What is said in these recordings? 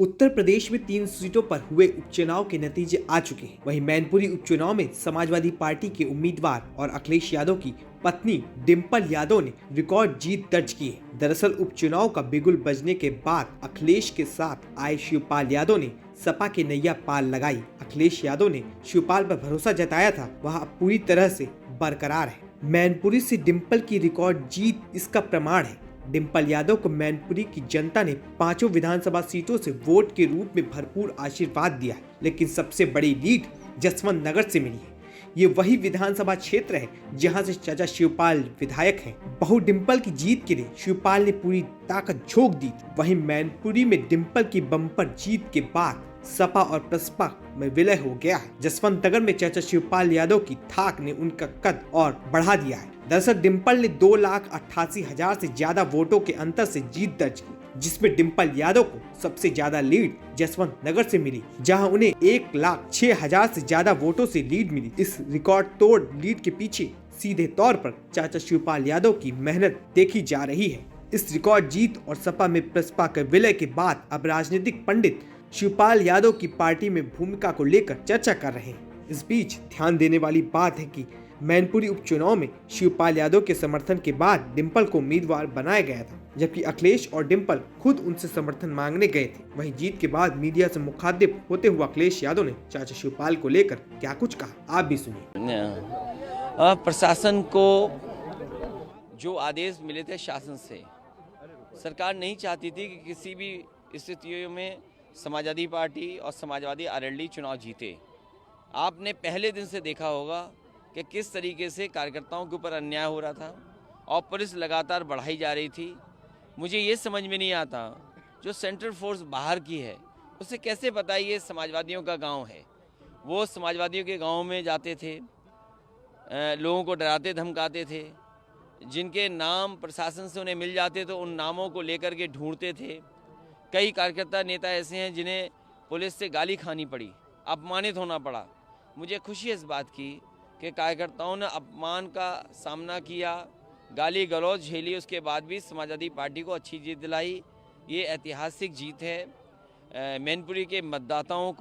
उत्तर प्रदेश में 3 सीटों पर हुए उपचुनाव के नतीजे आ चुके हैं। वहीं मैनपुरी उपचुनाव में समाजवादी पार्टी के उम्मीदवार और अखिलेश यादव की पत्नी डिम्पल यादव ने रिकॉर्ड जीत दर्ज की है। दरअसल उपचुनाव का बिगुल बजने के बाद अखिलेश के साथ आए शिवपाल यादव ने सपा के नैया पाल लगाई। अखिलेश यादव ने शिवपाल पर भरोसा जताया था, वह अब पूरी तरह से बरकरार है। मैनपुरी से डिम्पल की रिकॉर्ड जीत इसका प्रमाण है। डिम्पल यादव को मैनपुरी की जनता ने 5 विधानसभा सीटों से वोट के रूप में भरपूर आशीर्वाद दिया है, लेकिन सबसे बड़ी लीड जसवंत नगर से मिली है। ये वही विधानसभा क्षेत्र है जहां से चाचा शिवपाल विधायक हैं। बहू डिम्पल की जीत के लिए शिवपाल ने पूरी ताकत झोंक दी। वहीं मैनपुरी में डिम्पल की बम्पर जीत के बाद सपा और प्रसपा में विलय हो गया है। जसवंत नगर में चाचा शिवपाल यादव की थाक ने उनका कद और बढ़ा दिया है। दरअसल डिम्पल ने 2,88,000 से ज्यादा वोटों के अंतर से जीत दर्ज की, जिसमें डिम्पल यादव को सबसे ज्यादा लीड जसवंत नगर से मिली, जहां उन्हें 1,06,000 से ज्यादा वोटों से लीड मिली। इस रिकॉर्ड तोड़ लीड के पीछे सीधे तौर पर चाचा शिवपाल यादव की मेहनत देखी जा रही है। इस रिकॉर्ड जीत और सपा में प्रसपा के विलय के बाद अब राजनीतिक पंडित शिवपाल यादव की पार्टी में भूमिका को लेकर चर्चा कर रहे हैं। इस बीच ध्यान देने वाली बात है कि मैनपुरी उपचुनाव में शिवपाल यादव के समर्थन के बाद डिम्पल को उम्मीदवार बनाया गया था, जबकि अखिलेश और डिम्पल खुद उनसे समर्थन मांगने गए थे। वहीं जीत के बाद मीडिया से मुखातिब होते हुए अखिलेश यादव ने चाचा शिवपाल को लेकर क्या कुछ कहा, आप भी सुनिए। प्रशासन को जो आदेश मिले थे शासन से, सरकार नहीं चाहती थी कि किसी भी स्थितियों में समाजवादी पार्टी और समाजवादी आरएलडी चुनाव जीते। आपने पहले दिन से देखा होगा कि किस तरीके से कार्यकर्ताओं के ऊपर अन्याय हो रहा था और पुलिस लगातार बढ़ाई जा रही थी। मुझे ये समझ में नहीं आता, जो सेंट्रल फोर्स बाहर की है उसे कैसे पता ये समाजवादियों का गांव है। वो समाजवादियों के गांव में जाते थे, लोगों को डराते धमकाते थे, जिनके नाम प्रशासन से उन्हें मिल जाते तो उन नामों को लेकर के ढूंढते थे। कई कार्यकर्ता नेता ऐसे हैं जिन्हें पुलिस से गाली खानी पड़ी, अपमानित होना पड़ा। मुझे खुशी है इस बात की कि कार्यकर्ताओं ने अपमान का सामना किया, गाली गलौज झेली, उसके बाद भी समाजवादी पार्टी को अच्छी जीत दिलाई। ये ऐतिहासिक जीत है। मैनपुरी के मतदाताओं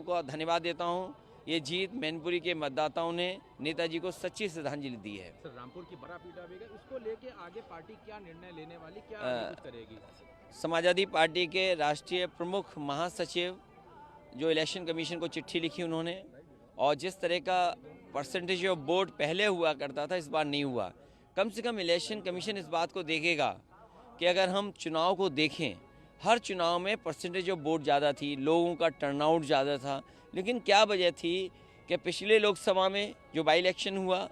को धन्यवाद देता हूँ। ये जीत मैनपुरी के मतदाताओं ने नेताजी को सच्ची श्रद्धांजलि दी है। सर, रामपुर की बड़ा पीटा भी गई, उसको लेके आगे पार्टी क्या निर्णय लेने वाली, क्या करेगी? समाजवादी पार्टी के राष्ट्रीय प्रमुख महासचिव जो इलेक्शन कमीशन को चिट्ठी लिखी उन्होंने, और जिस तरह का परसेंटेज ऑफ वोट पहले हुआ करता था इस बार नहीं हुआ। कम से कम इलेक्शन कमीशन इस बात को देखेगा कि अगर हम चुनाव को देखें, हर चुनाव में परसेंटेज ऑफ वोट ज़्यादा थी, लोगों का टर्नआउट ज़्यादा था, लेकिन क्या वजह थी कि पिछले लोकसभा में जो बाई इलेक्शन हुआ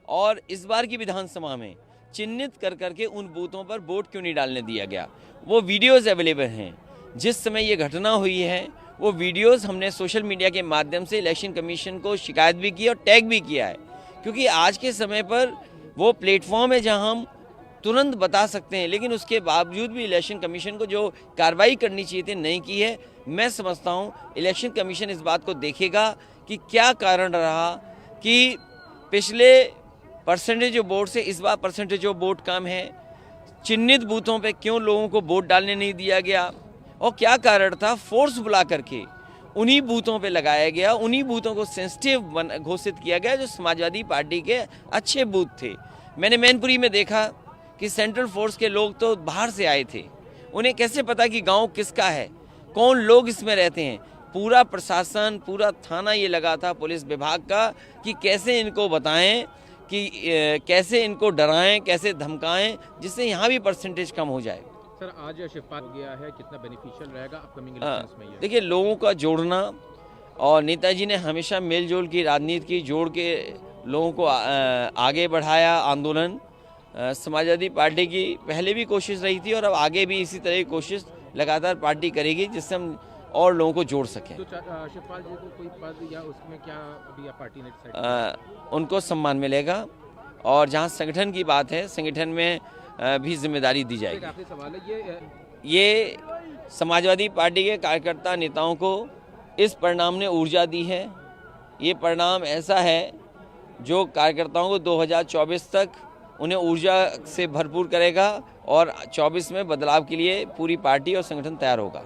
और इस बार की विधानसभा में चिन्हित कर करके उन बूथों पर वोट क्यों नहीं डालने दिया गया। वो वीडियोज़ अवेलेबल हैं। जिस समय ये घटना हुई है वो वीडियोस हमने सोशल मीडिया के माध्यम से इलेक्शन कमीशन को शिकायत भी की और टैग भी किया है, क्योंकि आज के समय पर वो प्लेटफॉर्म है जहां हम तुरंत बता सकते हैं, लेकिन उसके बावजूद भी इलेक्शन कमीशन को जो कार्रवाई करनी चाहिए थी नहीं की है। मैं समझता हूं इलेक्शन कमीशन इस बात को देखेगा कि क्या कारण रहा कि पिछले परसेंटेज ऑफ वोट से इस बार परसेंटेज ऑफ वोट कम है, चिन्हित बूथों पर क्यों लोगों को वोट डालने नहीं दिया गया और क्या कारण था फोर्स बुला करके उन्हीं बूथों पे लगाया गया, उन्हीं बूथों को सेंसिटिव घोषित किया गया जो समाजवादी पार्टी के अच्छे बूथ थे। मैंने मैनपुरी में देखा कि सेंट्रल फोर्स के लोग तो बाहर से आए थे, उन्हें कैसे पता कि गांव किसका है, कौन लोग इसमें रहते हैं। पूरा प्रशासन, पूरा थाना ये लगा था पुलिस विभाग का कि कैसे इनको बताएं, कि कैसे इनको डराएं, कैसे धमकाएं, जिससे यहाँ भी परसेंटेज कम हो जाए। सर, आज शिवपाल हो गया है, कितना बेनिफिशियल रहेगा अपकमिंग इलेक्शंस में ये? देखिए, लोगों का जोड़ना, और नेताजी ने हमेशा मेलजोल की राजनीति की, जोड़ के लोगों को आगे बढ़ाया आंदोलन। समाजवादी पार्टी की पहले भी कोशिश रही थी और अब आगे भी इसी तरह की कोशिश लगातार पार्टी करेगी जिससे हम और लोगों को जोड़ सकें। तो शिवपाल जी को कोई पद या उसमें क्या अभी पार्टी ने डिसाइड? उनको सम्मान मिलेगा, और जहाँ संगठन की बात है, संगठन में भी जिम्मेदारी दी जाएगी। आखिरी सवाल है, ये समाजवादी पार्टी के कार्यकर्ता नेताओं को इस परिणाम ने ऊर्जा दी है। ये परिणाम ऐसा है जो कार्यकर्ताओं को 2024 तक उन्हें ऊर्जा से भरपूर करेगा और 24 में बदलाव के लिए पूरी पार्टी और संगठन तैयार होगा।